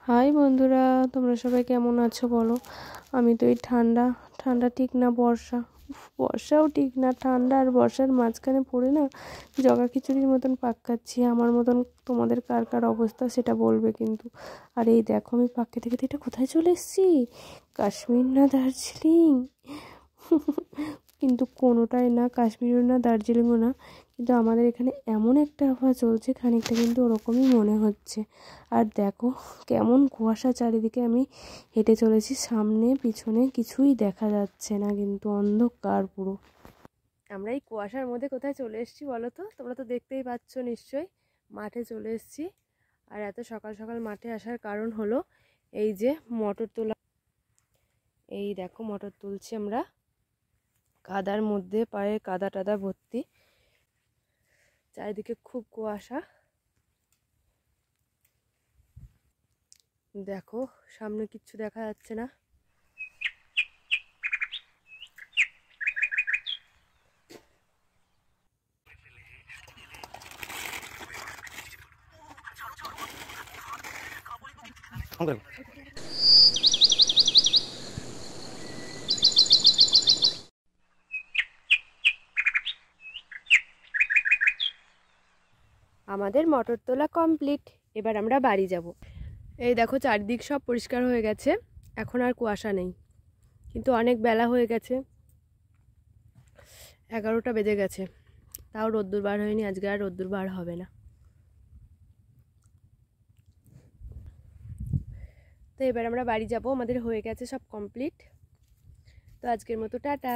High বন্ধুরা, তোমরা সবাই কেমন আছো বলো। আমি তো এই ঠান্ডা ঠান্ডা ঠিক না, বর্ষাও ঠিক না, ঠান্ডা আর বর্ষার মাঝখানে পড়ে না জগা খিচুড়ির মতন পাক খাচ্ছি। আমার মতন তোমাদের কার কার অবস্থা সেটা বলবে কিন্তু। আর এই দেখো, আমি পাক খেতে খেতে এটা কোথায় চলে এসেছি, কাশ্মীর না দার্জিলিং। কিন্তু কোনোটাই না, কাশ্মীরও না দার্জিলিংও না, কিন্তু আমাদের এখানে এমন একটা আবহাওয়া চলছে, খানিকটা কিন্তু ওরকমই মনে হচ্ছে। আর দেখো কেমন কুয়াশা চারিদিকে, আমি হেঁটে চলেছি, সামনে পিছনে কিছুই দেখা যাচ্ছে না, কিন্তু অন্ধকার পুরো। আমরা এই কুয়াশার মধ্যে কোথায় চলে এসেছি বলো তো, তোমরা তো দেখতেই পাচ্ছ নিশ্চয়ই। মাঠে চলে এসেছি। আর এত সকাল সকাল মাঠে আসার কারণ হলো এই যে মটর তোলা। এই দেখো মটর তুলছি আমরা, কাদার মধ্যে, পায়ে কাদা টাদা ভর্তি, চারিদিকে খুব কুয়াশা। দেখো সামনে কিচ্ছু দেখা যাচ্ছে না। আমাদের মটর তোলা কমপ্লিট, এবার আমরা বাড়ি যাব। এই দেখো চারিদিক সব পরিষ্কার হয়ে গেছে, এখন আর কুয়াশা নেই, কিন্তু অনেক বেলা হয়ে গেছে, 11টা বেজে গেছে, তাও রোদ্দুর বার হয়নি। আজকে আর রোদ্দুর বার হবে না। তো এবার আমরা বাড়ি যাব, আমাদের হয়ে গেছে সব কমপ্লিট। তো আজকের মতো টাটা।